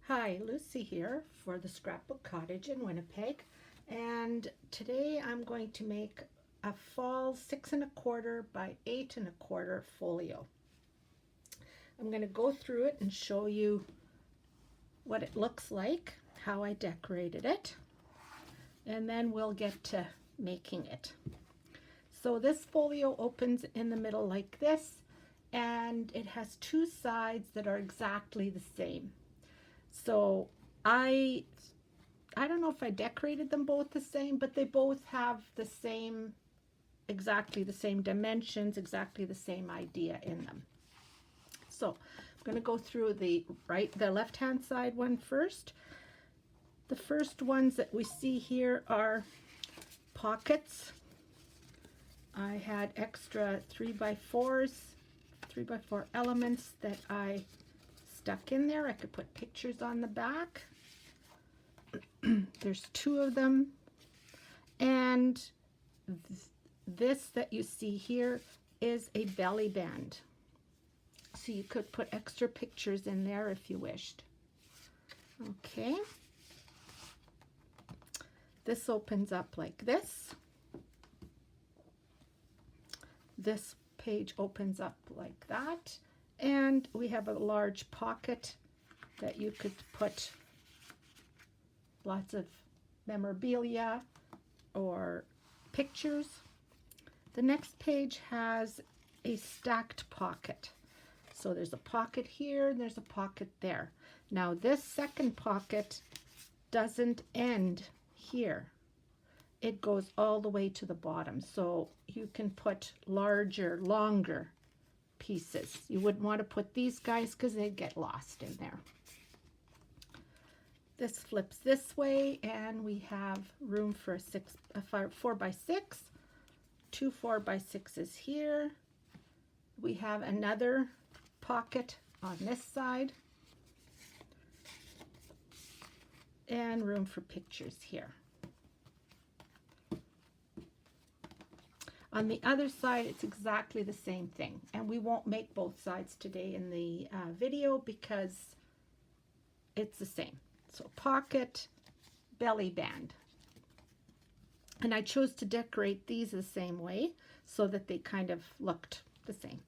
Hi, Lucy here for the Scrapbook Cottage in Winnipeg, and today I'm going to make a fall 6 1/4 by 8 1/4 folio. I'm going to go through it and show you what it looks like, how I decorated it, and then we'll get to making it. So this folio opens in the middle like this, and it has two sides that are exactly the same. So I don't know if I decorated them both the same, but they both have the same, exactly the same dimensions, exactly the same idea in them. So I'm going to go through the left-hand side one first. The first ones that we see here are pockets. I had extra 3x4s, 3x4 elements that I stuck in there. I could put pictures on the back. There's two of them, and this that you see here is a belly band, so you could put extra pictures in there if you wished. Okay, this opens up like this. This page opens up like that. And we have a large pocket that you could put lots of memorabilia or pictures. The next page has a stacked pocket. So there's a pocket here and there's a pocket there. Now this second pocket doesn't end here. It goes all the way to the bottom. So you can put larger, longer pieces. You wouldn't want to put these guys because they'd get lost in there. This flips this way, and we have room for a 4x6, two 4x6s here. We have another pocket on this side, and room for pictures here. On the other side, it's exactly the same thing, and we won't make both sides today in the video because it's the same. So pocket, belly band. And I chose to decorate these the same way so that they kind of looked the same.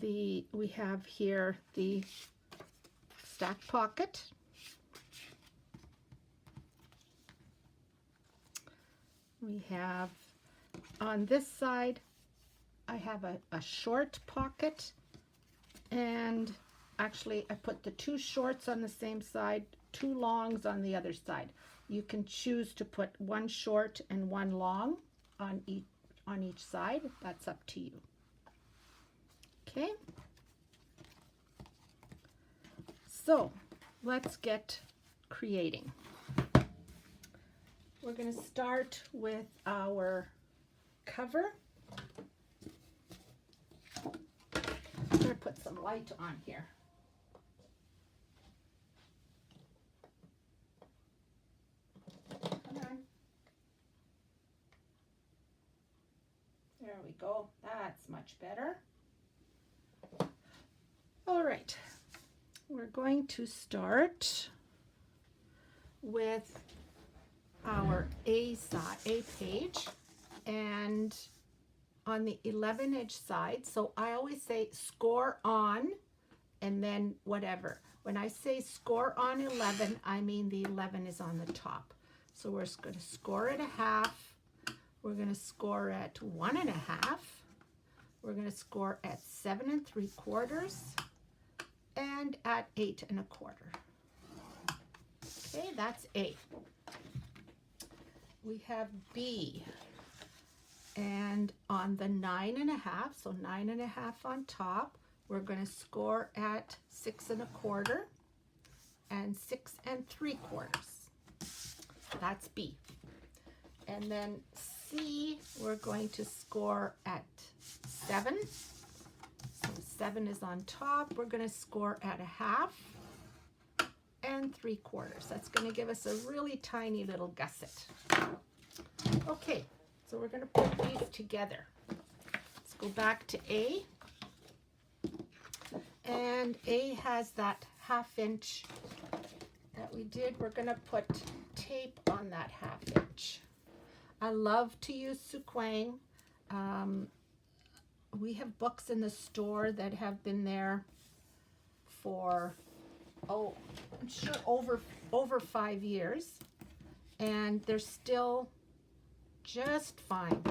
We have here the stack pocket. We have on this side, I have a short pocket, and actually I put the two shorts on the same side, two longs on the other side. You can choose to put one short and one long on each side. That's up to you. Okay. So let's get creating. We're going to start with our cover. I'm going to put some light on here. Come on. There we go. That's much better. All right. We're going to start with our A page, and on the 11-inch side, so I always say score on and then whatever. When I say score on 11, I mean the 11 is on the top. So we're going to score at a half, we're going to score at 1 1/2, we're going to score at 7 3/4, and at 8 1/4. Okay, that's A. We have B, and on the 9 1/2, so 9 1/2 on top, we're going to score at 6 1/4 and 6 3/4. That's B. And then C, we're going to score at 7. So 7 is on top. We're going to score at a half and 3/4. That's going to give us a really tiny little gusset. Okay, so we're going to put these together. Let's go back to A. And A has that 1/2 inch that we did, we're going to put tape on that 1/2 inch. I love to use Suquang. We have books in the store that have been there for, oh, I'm sure over 5 years, and they're still just fine.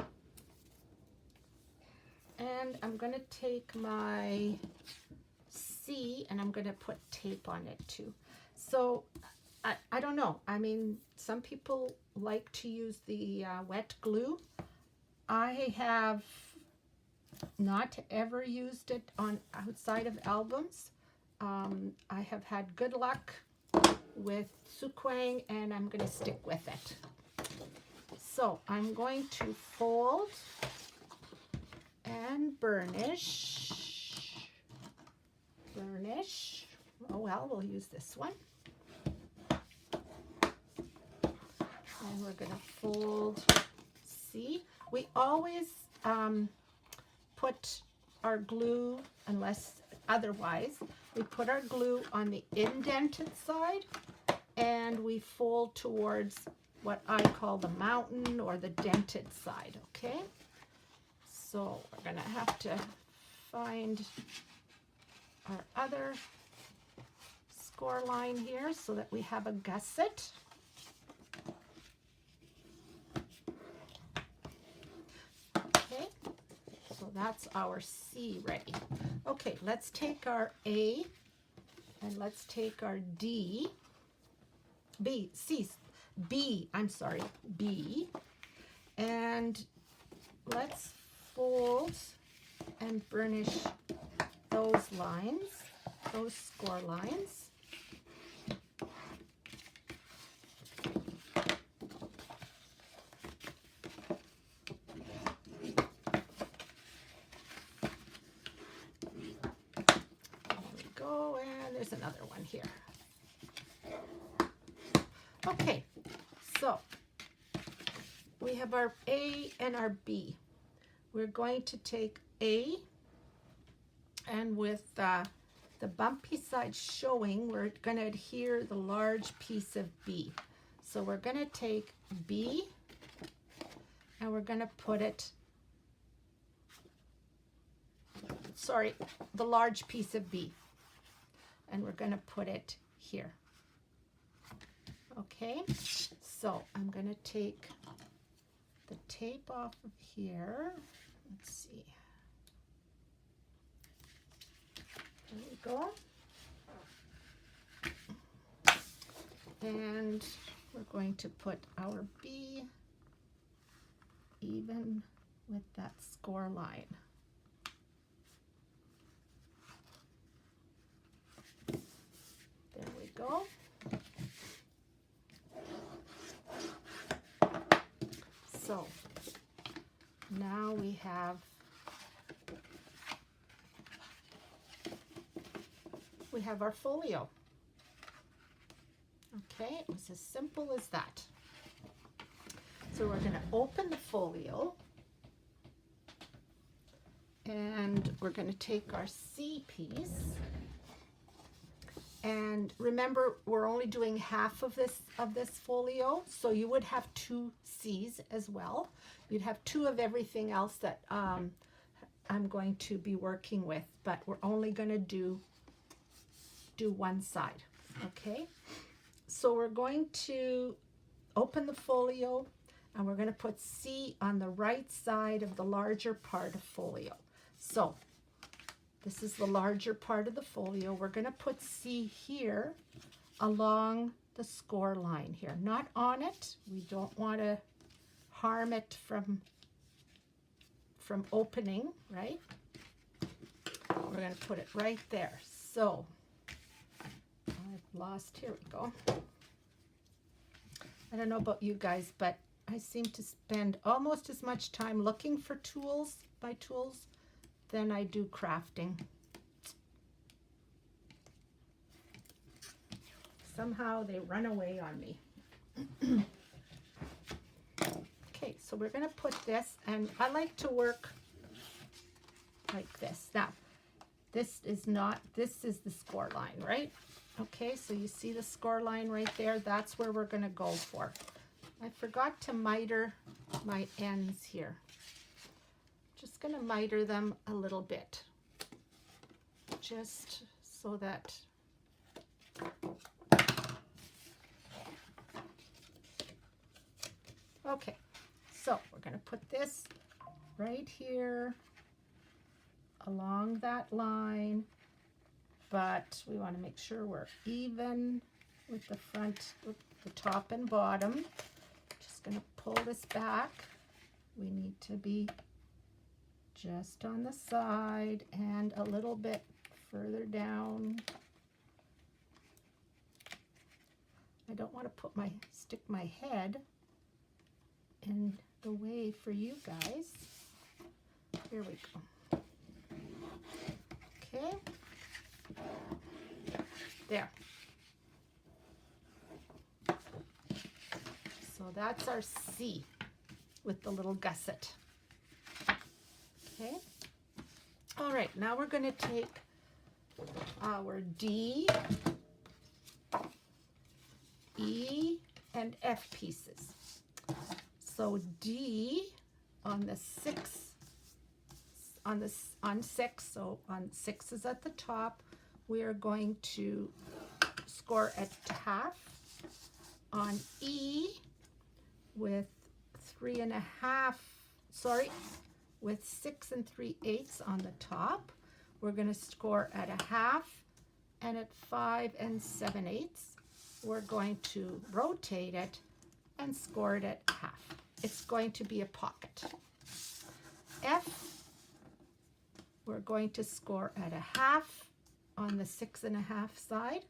And I'm going to take my C and I'm going to put tape on it too. So I don't know. I mean, some people like to use the wet glue. I have not ever used it on outside of albums. I have had good luck with Suquang, and I'm going to stick with it. So I'm going to fold and burnish. Burnish. Oh well, we'll use this one. And we're going to fold. See, we always put our glue, unless otherwise, we put our glue on the indented side and we fold towards what I call the mountain or the dented side, okay? So we're going to have to find our other score line here so that we have a gusset. Okay, so that's our C ready. Okay, let's take our A and let's take our D, B, C, B, I'm sorry, B, and let's fold and burnish those lines, those score lines. There's another one here. Okay, so we have our A and our B. We're going to take A, and with the bumpy side showing, we're going to adhere the large piece of B. So we're going to take B and we're going to put it, sorry, the large piece of B. And we're going to put it here. Okay, so I'm going to take the tape off of here. Let's see. There we go. And we're going to put our B even with that score line. There we go. So now we have our folio. Okay, it was as simple as that. So we're going to open the folio and we're going to take our C piece. And remember, we're only doing half of this folio, so you would have 2 C's as well. You'd have 2 of everything else that I'm going to be working with, but we're only going to do one side, okay? So we're going to open the folio, and we're going to put C on the right side of the larger part of folio. So this is the larger part of the folio. We're going to put C here along the score line here, not on it. We don't want to harm it from opening, right? We're going to put it right there. So I've lost, here we go. I don't know about you guys, but I seem to spend almost as much time looking for tools, than I do crafting. Somehow they run away on me. Okay, so we're going to put this, and I like to work like this. Now, This is the score line, right? Okay, so you see the score line right there? That's where we're going to go for. I forgot to miter my ends here. Just going to miter them a little bit, just so that okay, so we're going to put this right here along that line, but we want to make sure we're even with the front, with the top and bottom. Just going to pull this back. We need to be just on the side and a little bit further down. I don't want to stick my head in the way for you guys. Here we go. Okay. There. So that's our C with the little gusset. Okay. All right, now we're going to take our D, E, and F pieces. So D on the 6, on 6, so on 6 is at the top, we are going to score at half. On E with 3.5, with 6 3/8 on the top, we're going to score at a half, and at 5 7/8, we're going to rotate it and score it at half. It's going to be a pocket. F, we're going to score at a half on the 6.5 side,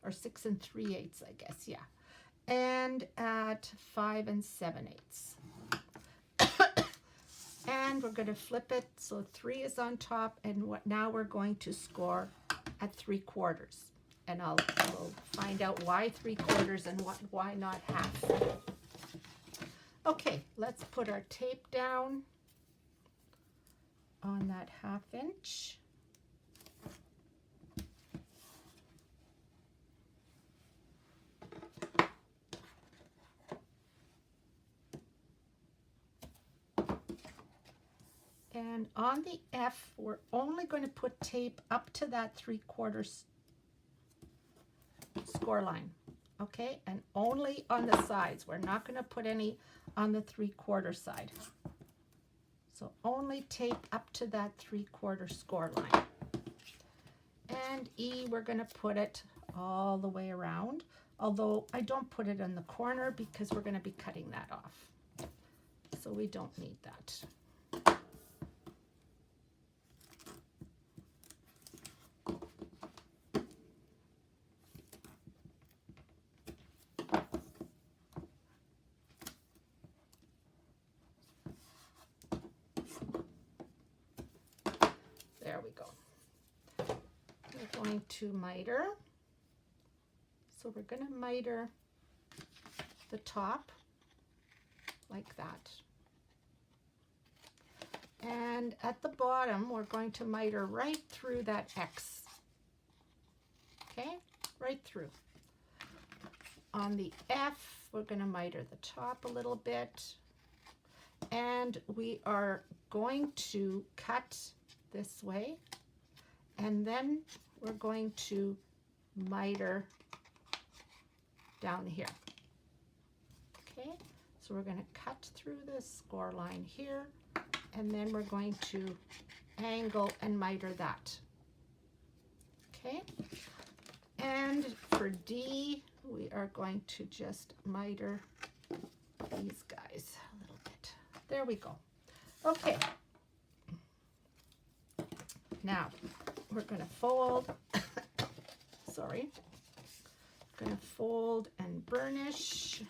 or 6 3/8, I guess, yeah, and at 5 7/8. And we're going to flip it so 3 is on top, and now we're going to score at 3/4. And we'll find out why 3/4 and why not half. Okay, let's put our tape down on that 1/2 inch. And on the F, we're only going to put tape up to that 3/4 score line, okay? And only on the sides. We're not going to put any on the 3/4 side. So only tape up to that 3/4 score line. And E, we're going to put it all the way around, although I don't put it in the corner because we're going to be cutting that off. So we don't need that. There we go. We're going to miter. So we're going to miter the top like that. And at the bottom, we're going to miter right through that X. Okay, right through. On the F, we're going to miter the top a little bit. And we are going to cut this way, and then we're going to miter down here. Okay, so we're going to cut through this score line here, and then we're going to angle and miter that. Okay, and for D, we are going to just miter these guys a little bit. There we go. Okay. Now, we're going to fold, sorry, going to fold and burnish.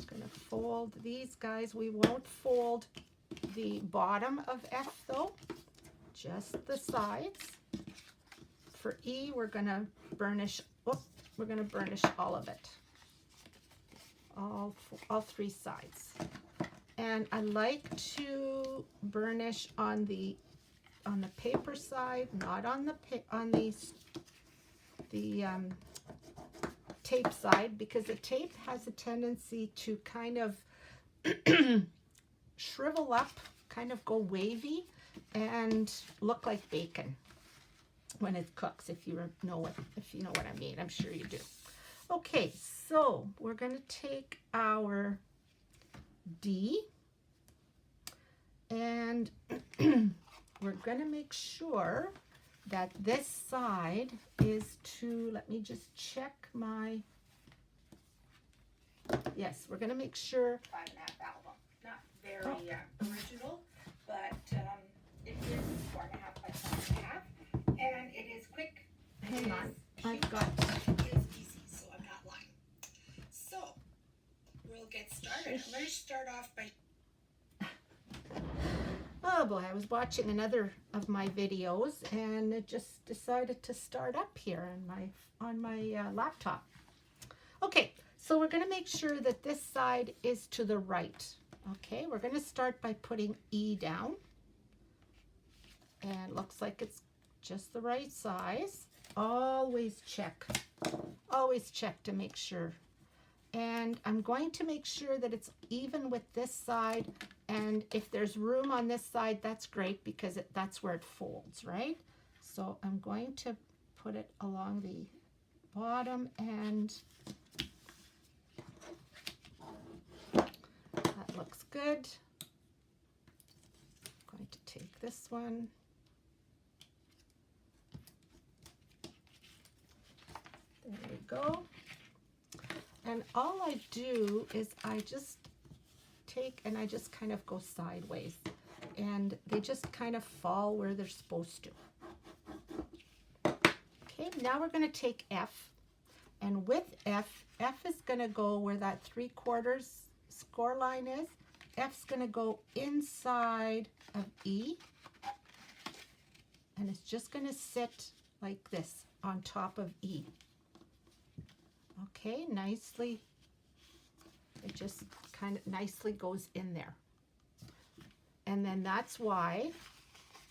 Going to fold these guys. We won't fold the bottom of F though, just the sides. For E, we're going to burnish, we're going to burnish all of it, all 3 sides. And I like to burnish on the paper side, not on the tape side, because the tape has a tendency to kind of shrivel up, kind of go wavy, and look like bacon when it cooks. If you know what I mean, I'm sure you do. Okay, so we're going to take our D, and we're going to make sure that this side is to, let me just check my, yes, we're going to make sure. 5.5 album, not very original, but it is 4.5 by 5.5, and it is quick. Hang on, I've got, it is easy, so I'm not lying. So we'll get started. I'm going to start off by, oh boy, I was watching another of my videos and it just decided to start up here on my laptop. Okay, so we're going to make sure that this side is to the right. Okay, we're going to start by putting E down, and it looks like it's just the right size. Always check to make sure. And I'm going to make sure that it's even with this side, and if there's room on this side, that's great, because that's where it folds, right? So I'm going to put it along the bottom, and that looks good. I'm going to take this one. There we go. And all I do is I just take and I just kind of go sideways, and they just kind of fall where they're supposed to. Okay, now we're going to take F, and with F is going to go where that 3/4 score line is. F's going to go inside of E, and it's just going to sit like this on top of E. Okay, nicely, it just kind of nicely goes in there. And then that's why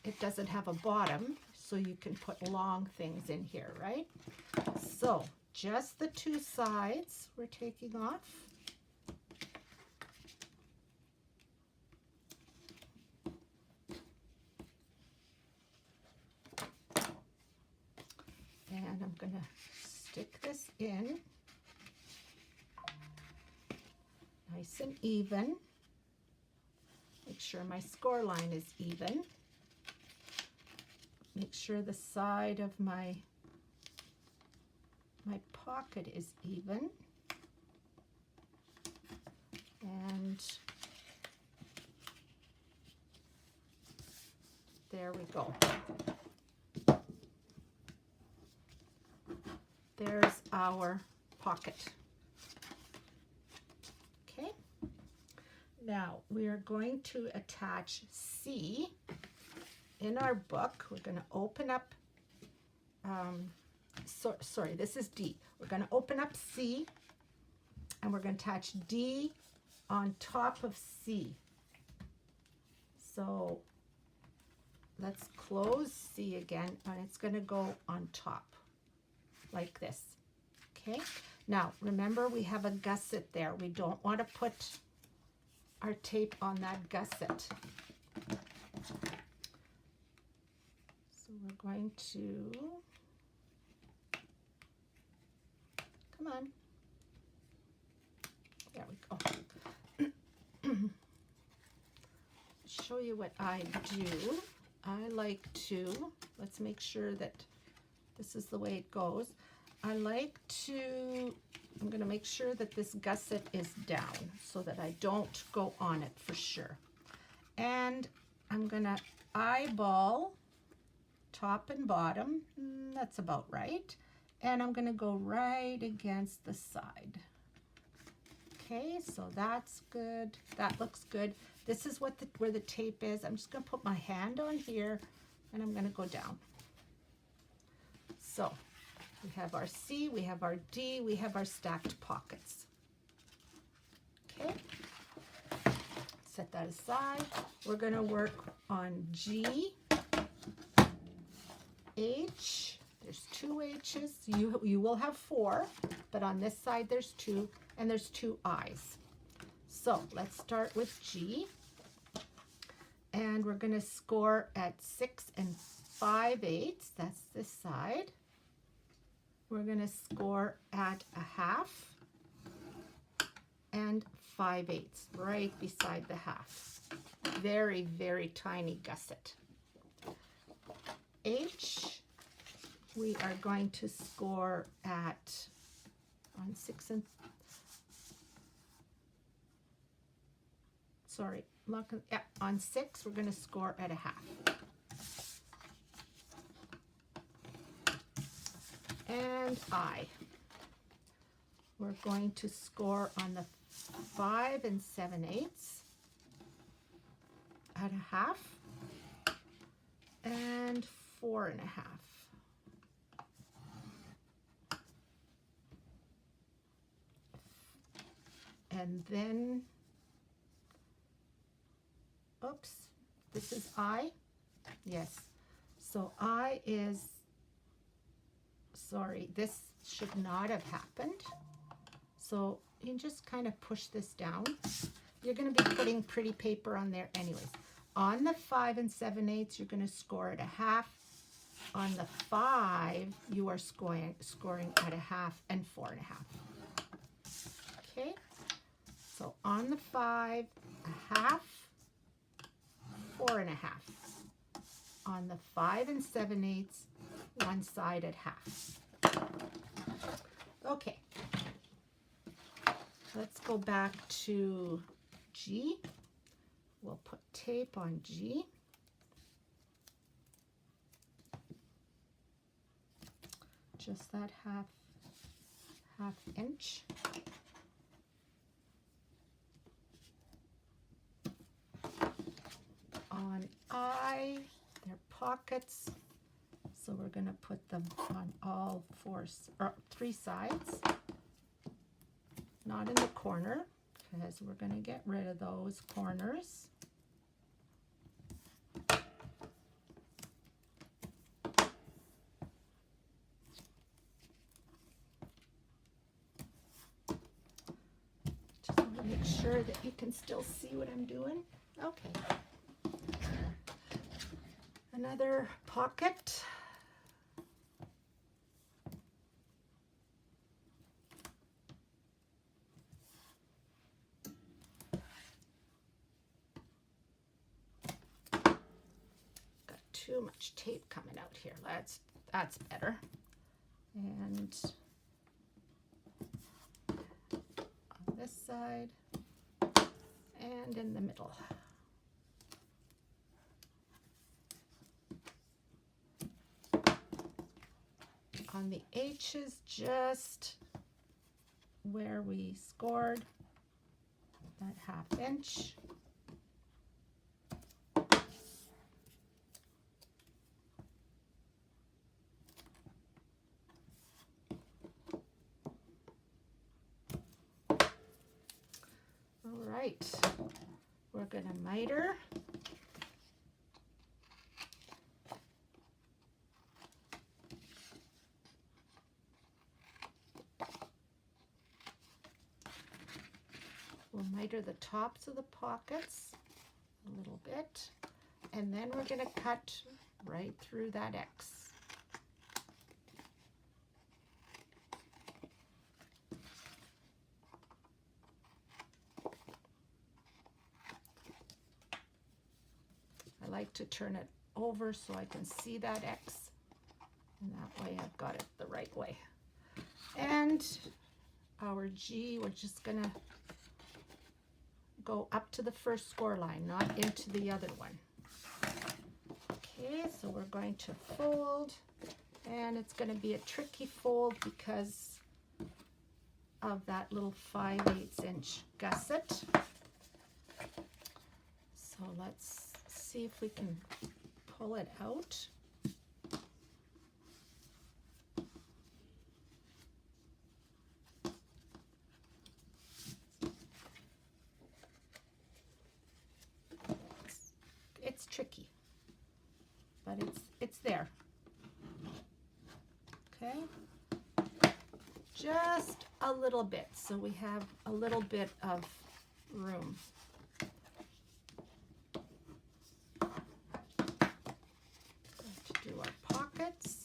it doesn't have a bottom, so you can put long things in here, right? So just the two sides we're taking off. And I'm going to stick this in. Nice and even. Make sure my score line is even. Make sure the side of my pocket is even. And there we go. There's our pocket. Okay. Now we are going to attach C in our book. We're going to open up, sorry, this is D. We're going to open up C, and we're going to attach D on top of C. So let's close C again, and it's going to go on top like this. Okay, now remember we have a gusset there. We don't want to put our tape on that gusset. So we're going to, come on, there we go. Show you what I do. I like to, let's make sure that this is the way it goes. I like to, I'm going to make sure that this gusset is down so that I don't go on it for sure. And I'm going to eyeball top and bottom. That's about right. And I'm going to go right against the side. Okay, so that's good. That looks good. This is what where the tape is. I'm just going to put my hand on here, and I'm going to go down. So we have our C, we have our D, we have our stacked pockets. Okay, set that aside. We're going to work on G, H. There's 2 H's. You will have 4, but on this side there's 2, and there's 2 I's. So let's start with G, and we're going to score at 6 5/8. That's this side. We're going to score at a half and 5/8 right beside the half. Very, very tiny gusset. H, we are going to score at on 6 and sorry, look, yeah, on 6 we're going to score at a half. And I, we're going to score on the 5 7/8 at a half and 4 1/2. And then, oops, this is I, yes. So I is, sorry, this should not have happened. So you can just kind of push this down. You're going to be putting pretty paper on there anyways. On the 5 7/8, you're going to score at a half. On the 5, you are scoring at a half and 4 1/2. Okay, so on the 5, a half, 4 1/2. On the 5 7/8, one side at half. Okay, let's go back to G. We'll put tape on G. Just that half inch. On I, they're pockets, so we're going to put them on all 3 sides, not in the corner, because we're going to get rid of those corners. Just want to make sure that you can still see what I'm doing. Okay. Another pocket. Got too much tape coming out here. That's better. And on this side and in the middle. On the H's, just where we scored that half inch. All right, we're going to miter. We'll miter the tops of the pockets a little bit, and then we're going to cut right through that X. I like to turn it over so I can see that X, and that way I've got it the right way. And our G, we're just going to go up to the first score line, not into the other one. Okay, so we're going to fold, and it's going to be a tricky fold because of that little 5/8 inch gusset. So let's see if we can pull it out. but it's there. Okay, just a little bit, so we have a little bit of room. Going to do our pockets.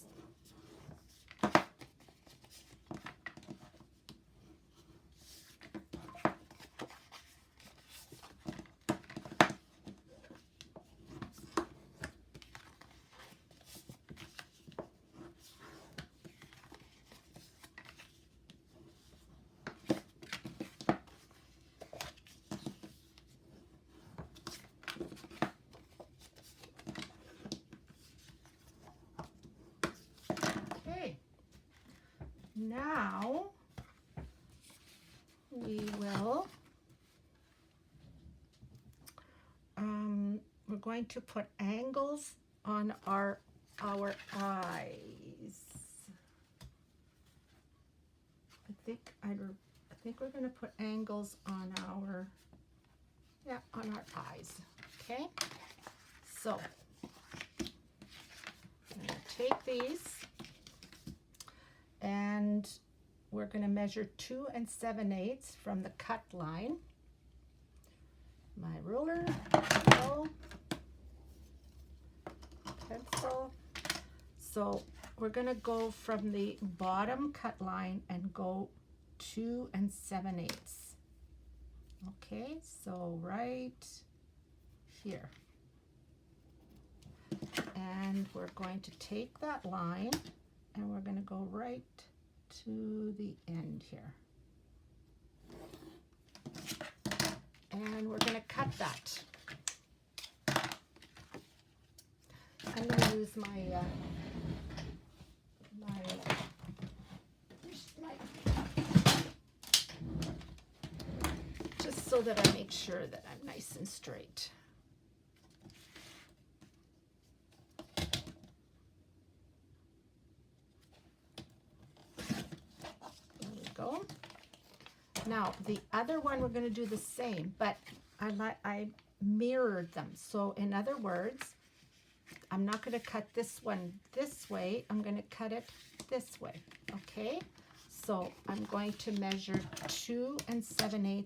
Now we will, we're going to put angles on our eyes. I think we're going to put angles on our, on our eyes. Okay, so I'm going to take these. And we're going to measure 2 7/8 from the cut line. My ruler, pencil. So we're going to go from the bottom cut line and go 2 7/8. Okay, so right here. And we're going to take that line and we're going to go right to the end here. And we're going to cut that. I'm going to use my, just so that I make sure that I'm nice and straight. Go. Now the other one we're going to do the same, but I mirrored them. So in other words, I'm not going to cut this one this way. I'm going to cut it this way. Okay, so I'm going to measure 2 7/8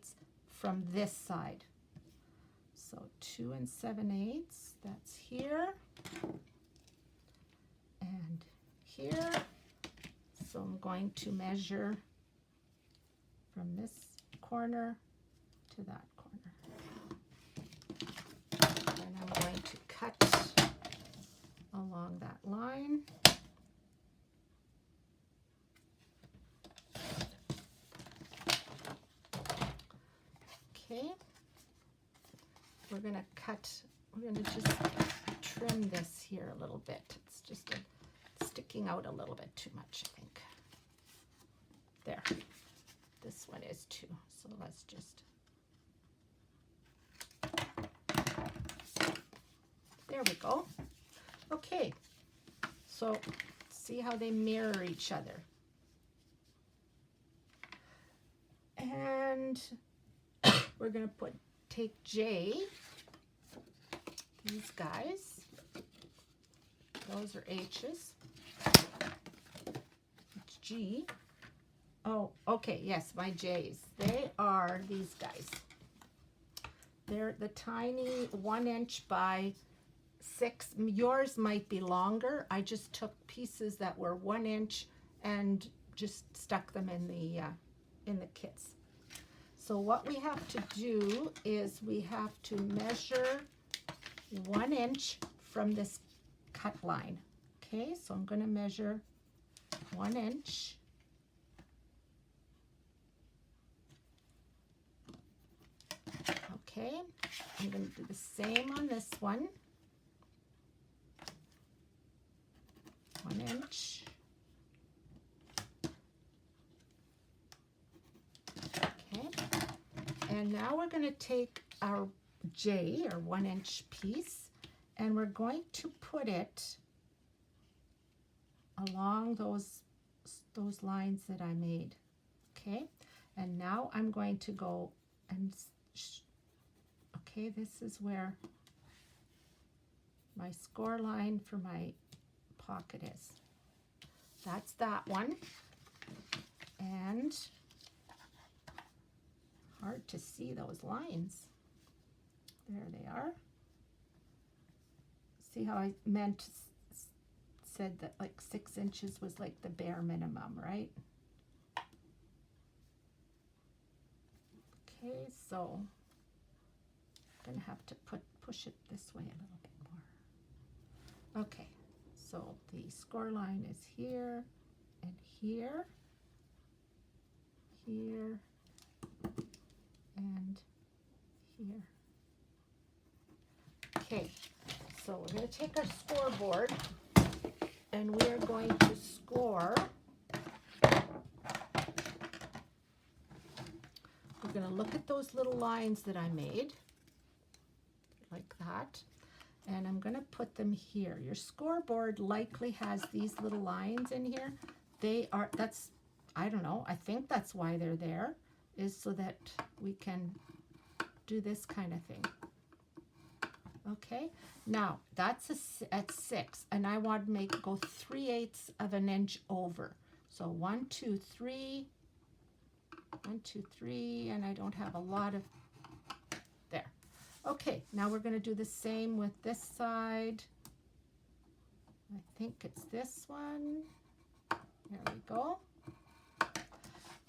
from this side. So 2 7/8, that's here and here. So I'm going to measure from this corner to that corner. And I'm going to cut along that line. Okay. We're going to cut, we're going to just trim this here a little bit. It's just sticking out a little bit too much, I think. There. This one is too, so let's just, there we go. Okay, so see how they mirror each other. And we're going to take J, these guys, those are H's, it's G. Oh, okay, yes, my J's. They are these guys. They're the tiny 1 inch by 6. Yours might be longer. I just took pieces that were 1 inch and just stuck them in the kits. So what we have to do is we have to measure 1 inch from this cut line. Okay, so I'm going to measure 1 inch. Okay, I'm going to do the same on this one. 1 inch. Okay, and now we're going to take our J, or 1 inch piece, and we're going to put it along those lines that I made. Okay, and now I'm going to go and okay, this is where my score line for my pocket is. That's that one. And hard to see those lines. There they are. See how I said that like 6 inches was like the bare minimum, right? Okay, so I'm gonna have to push it this way a little bit more. Okay, so the score line is here and here, here, and here. Okay, so we're going to take our scoreboard and we are going to score. We're going to look at those little lines that I made, like that, and I'm going to put them here. Your scoreboard likely has these little lines in here. That's, I don't know, I think that's why they're there, is so that we can do this kind of thing. Okay, now that's at 6, and I want to go 3/8 of an inch over. So 1, 2, 3, 1, 2, 3, and I don't have a lot of there. Okay, now we're going to do the same with this side. I think it's this one. There we go.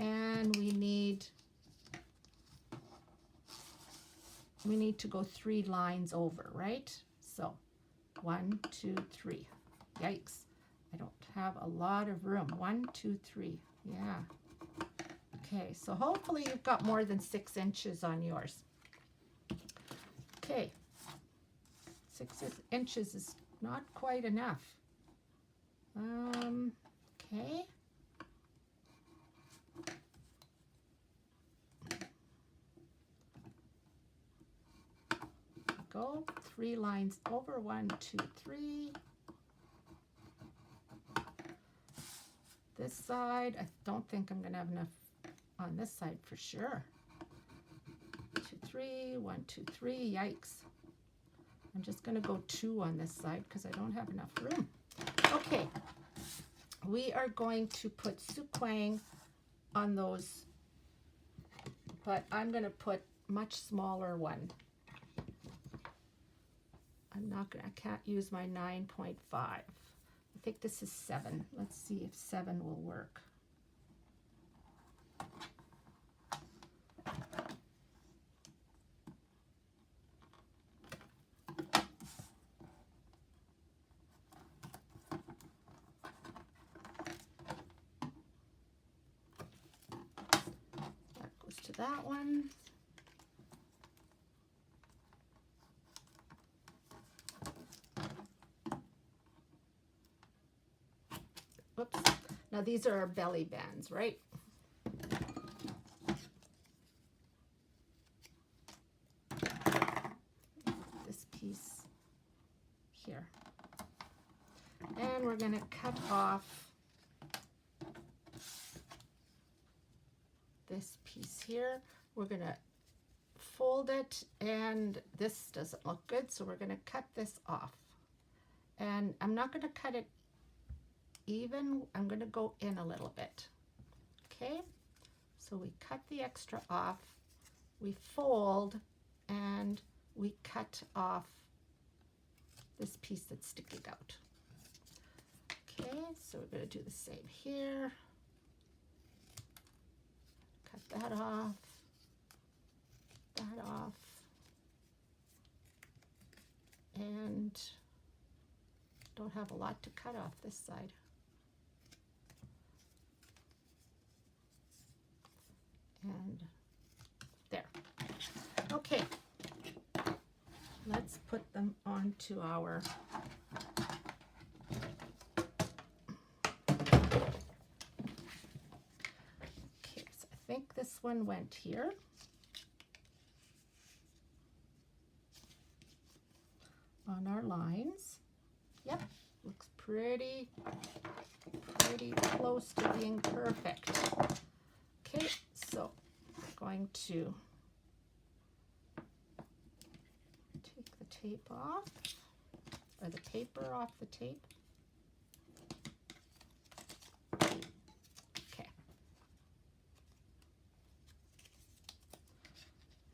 And we need to go 3 lines over, right? So 1, 2, 3. Yikes, I don't have a lot of room. 1, 2, 3. Yeah. Okay, so hopefully you've got more than 6 inches on yours. Okay, 6 inches is not quite enough. Okay. Go 3 lines over. 1, 2, 3. This side, I don't think I'm going to have enough on this side for sure. 2, 3. 1, 2, 3. Yikes. I'm just going to go 2 on this side because I don't have enough room. Okay, we are going to put suquang on those, but I'm going to put much smaller one. I can't use my 9.5. I think this is 7. Let's see if 7 will work. That goes to that one. Whoops. Now these are our belly bands, right? This piece here. And we're going to cut off this piece here. We're going to fold it, and this doesn't look good, so we're going to cut this off. And I'm not going to cut it even, I'm going to go in a little bit. Okay, so we cut the extra off, we fold, and we cut off this piece that's sticking out. Okay, so we're going to do the same here. Cut that off, and don't have a lot to cut off this side. And there. Okay, let's put them onto our so I think this one went here. On our lines. Yep, looks pretty close to being perfect. Okay, so we're going to take the tape off. or the paper off the tape. Okay.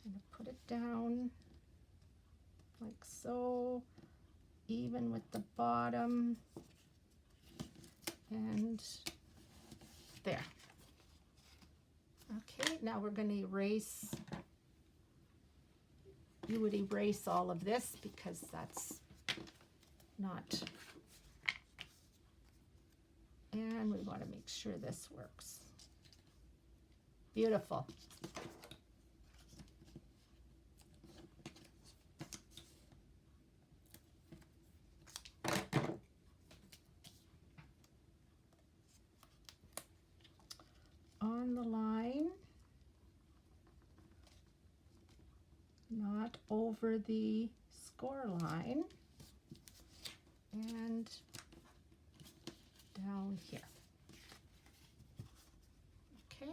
I'm going to put it down like so, even with the bottom, and there. Okay, now we're going to erase. You would erase all of this because that's not, and we want to make sure this works. Beautiful. On the line, not over the score line, and down here. Okay,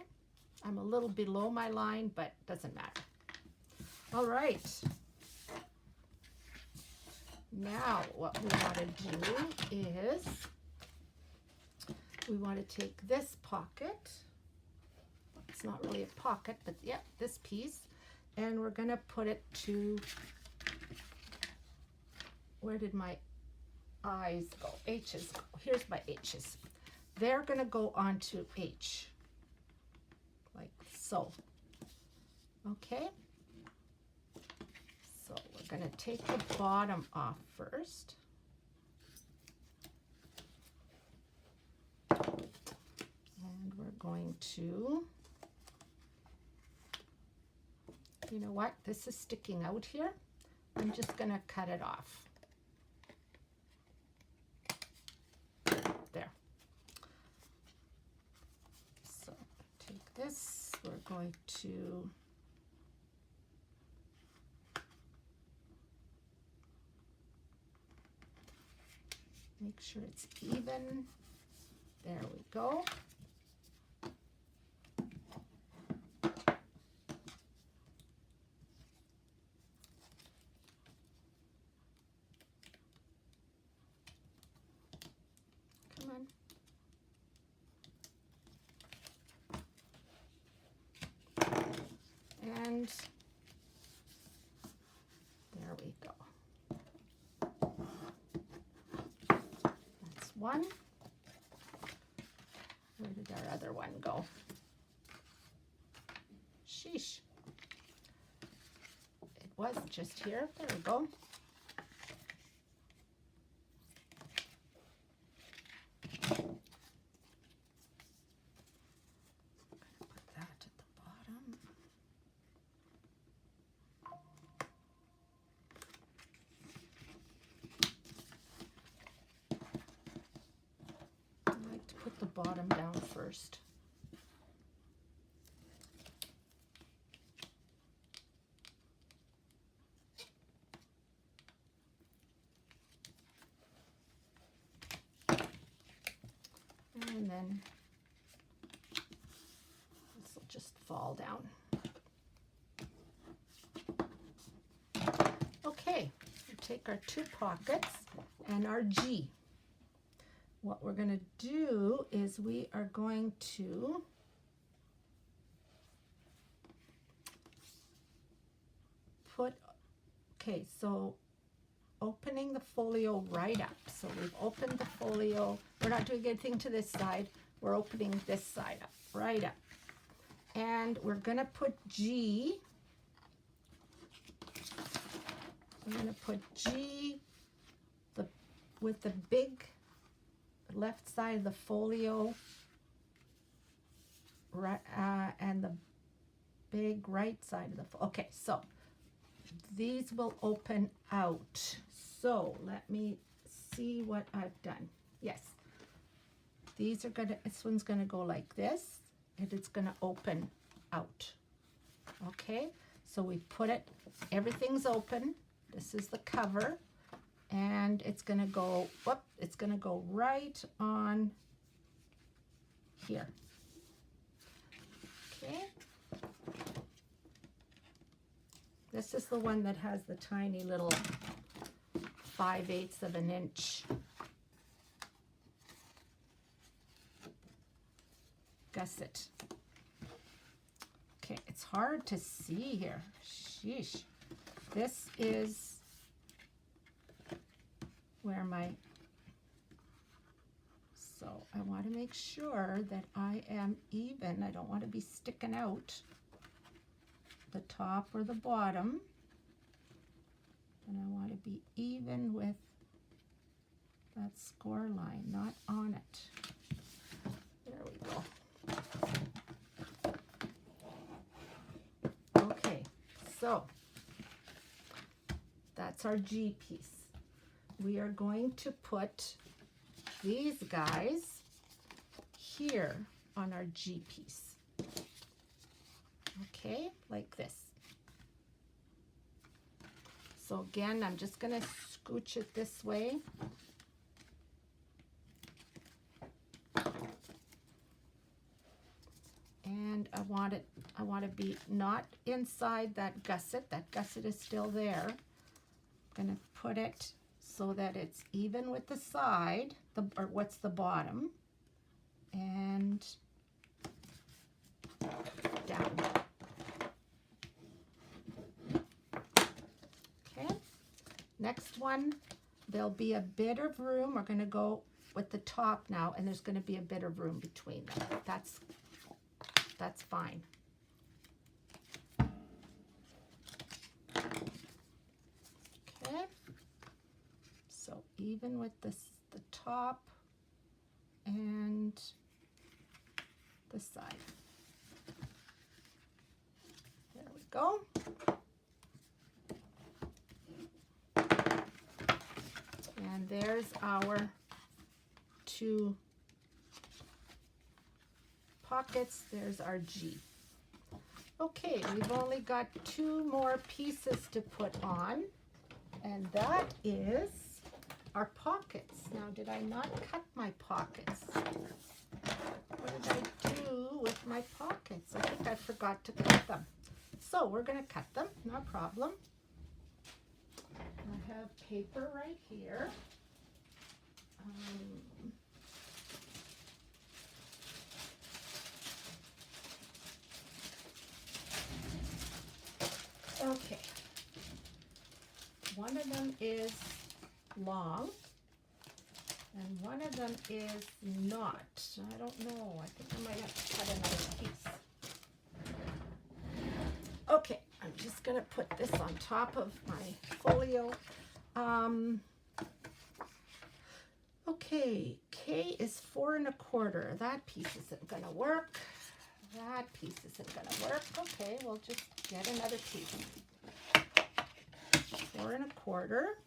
I'm a little below my line, but doesn't matter. All right. Now what we want to do is we want to take this pocket. It's not really a pocket, but yeah, this piece, and we're going to put it to, where did my I's go? H's go. Here's my H's. They're going to go onto H, like so. Okay. So we're going to take the bottom off first. And we're going to, you know what? This is sticking out here. I'm just going to cut it off. There. So take this. We're going to make sure it's even. There we go. Come on. And there we go. That's one. Where did our other one go? Sheesh. It was just here. There we go. I'm going to put that at the bottom. I like to put the bottom down first. And then this will just fall down. Okay, we take our two pockets and our G. What we're going to do is we are going to put, okay, so opening the folio right up. So we've opened the folio. We're not doing anything to this side. We're opening this side up, right up. And we're going to put G. I'm going to put G with the big left side of the folio right, and the big right side of the okay, so these will open out. So let me see what I've done. Yes, these are gonna, this one's gonna go like this, and it's gonna open out. Okay, so we put it, everything's open. This is the cover, and it's gonna go, whoop, it's gonna go right on here. Okay. This is the one that has the tiny little 5/8 of an inch gusset. Okay, it's hard to see here. Sheesh. This is where so I want to make sure that I am even. I don't want to be sticking out the top or the bottom. And I want to be even with that score line, not on it. There we go. Okay, so that's our G piece. We are going to put these guys here on our G piece. Okay, like this. So again, I'm just going to scooch it this way. And I want to be not inside that gusset. That gusset is still there. I'm going to put it so that it's even with the side, or what's the bottom, and down. Okay, next one, there'll be a bit of room. We're going to go with the top now, and there's going to be a bit of room between them. That's fine. Okay, so even with the top and the side. There we go. And there's our two pockets. There's our G. Okay, we've only got 2 more pieces to put on, and that is our pockets. Now, did I not cut my pockets? What did I do with my pockets? I think I forgot to cut them. So we're going to cut them, no problem. I have paper right here. Okay, one of them is long and one of them is not. I don't know, I think I might have to cut another piece. Okay, I'm just going to put this on top of my folio. Okay, K is 4 1/4. That piece isn't going to work. That piece isn't going to work. Okay, we'll just get another piece. 4 1/4.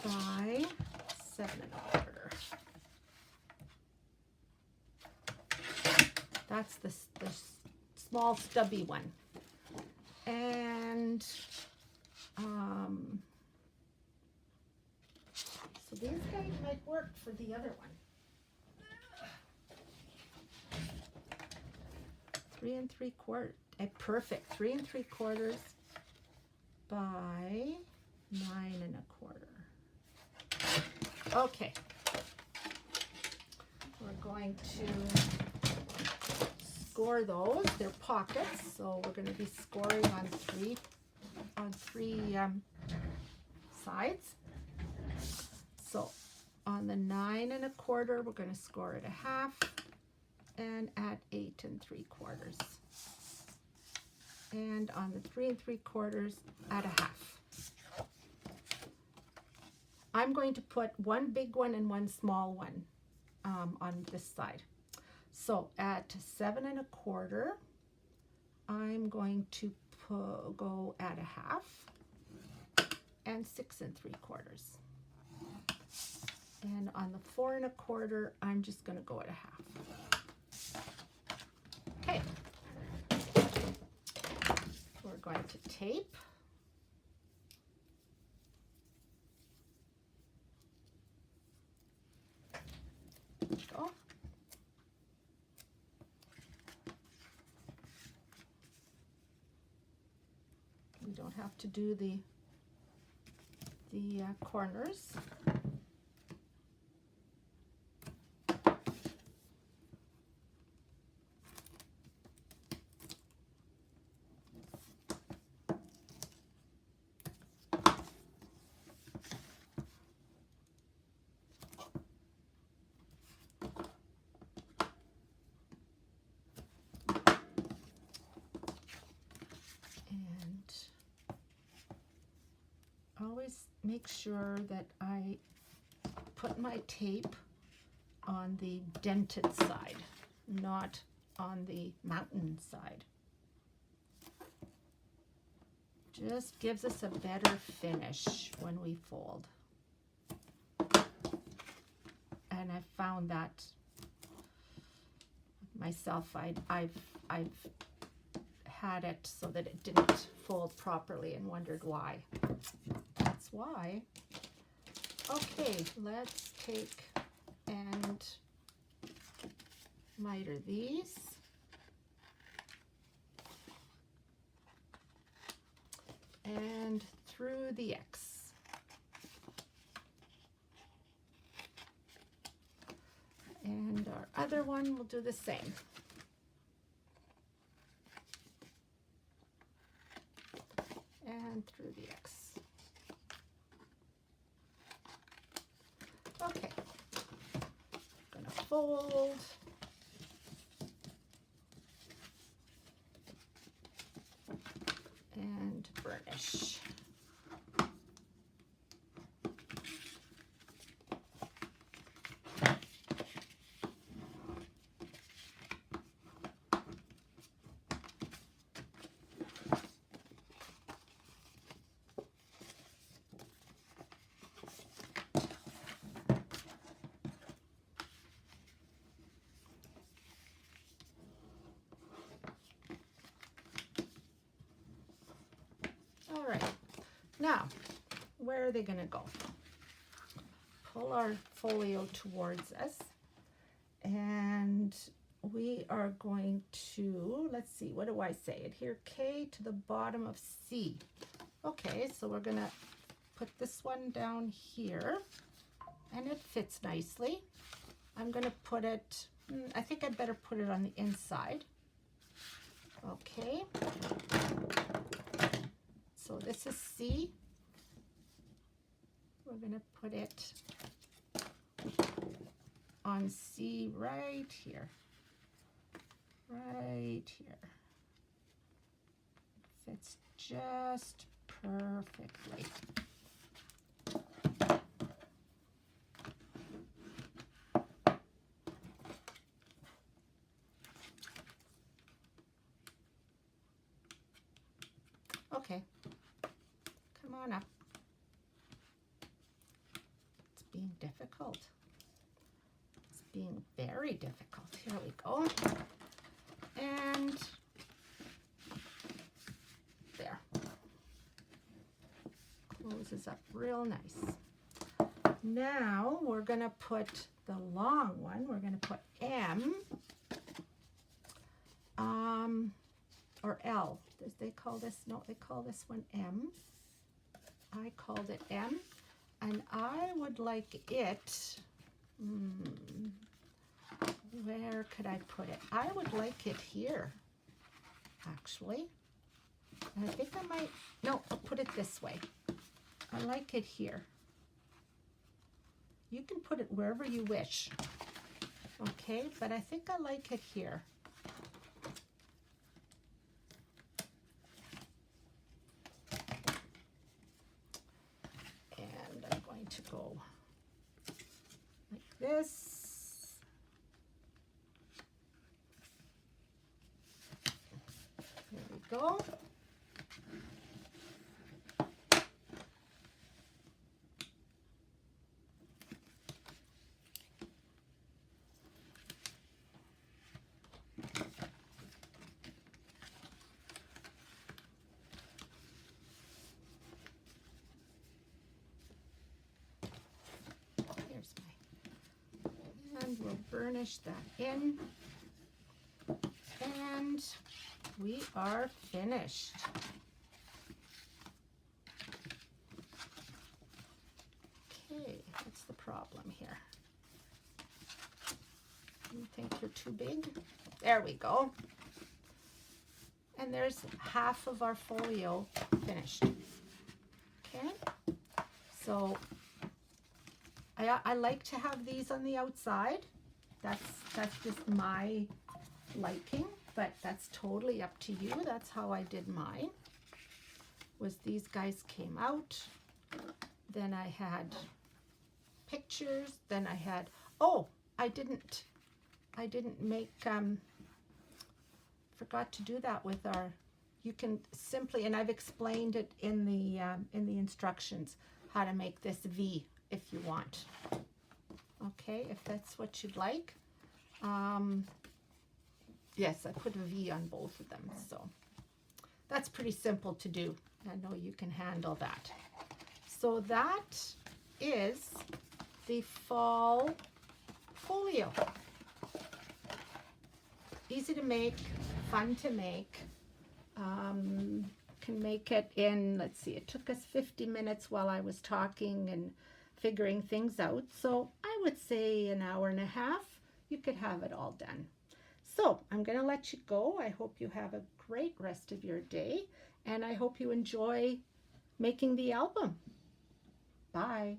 By 7 1/4. That's the small stubby one. And so these guys might work for the other one. 3 3/4. Perfect. 3 3/4 by 9 1/4. Okay. We're going to score those. They're pockets, so we're going to be scoring on three sides. So on the 9 1/4, we're going to score at 1/2, and at 8 3/4, and on the 3 3/4 at 1/2. I'm going to put one big one and one small one on this side. So at 7 1/4, I'm going to go at 1/2 and 6 3/4. And on the 4 1/4, I'm just going to go at 1/2. Okay. We're going to tape. There we go. don't have to do the corners. Always make sure that I put my tape on the dented side, not on the mountain side. Just gives us a better finish when we fold. And I found that myself. I've had it so that it didn't fold properly and wondered why. That's why. Okay, let's take and miter these. And through the X. And our other one will do the same. And through the X. Okay, I'm gonna fold. And burnish. All right, now, where are they gonna go? Pull our folio towards us, and we are going to, let's see, what do I say? Adhere K to the bottom of C. Okay, so we're gonna put this one down here, and it fits nicely. I'm gonna put it, I think I'd better put it on the inside. Okay. So this is C. We're going to put it on C right here. Right here. It fits just perfectly. Okay. Come on up. It's being difficult. It's being very difficult. Here we go. And there. Closes up real nice. Now we're going to put the long one. We're going to put M or L. Does they call this? No, they call this one M. I called it M, and I would like it, where could I put it? I would like it here, actually. And I think I might, no, I'll put it this way. I like it here. You can put it wherever you wish, okay? But I think I like it here. To go like this. There we go. And we'll burnish that in, and we are finished. Okay, what's the problem here? You think you're too big? There we go. And there's half of our folio finished. Okay, so I like to have these on the outside. That's just my liking, but that's totally up to you. That's how I did mine. Was these guys came out, then I had pictures, then I had, oh, I didn't make, forgot to do that with our, you can simply, and I've explained it in the instructions, how to make this V if you want. Okay, if that's what you'd like. Yes, I put a V on both of them, so that's pretty simple to do. I know you can handle that. So that is the fall folio. Easy to make, fun to make. Can make it in, let's see, it took us 50 minutes while I was talking and figuring things out. So I would say an hour and a half, you could have it all done. So I'm going to let you go. I hope you have a great rest of your day, and I hope you enjoy making the album. Bye.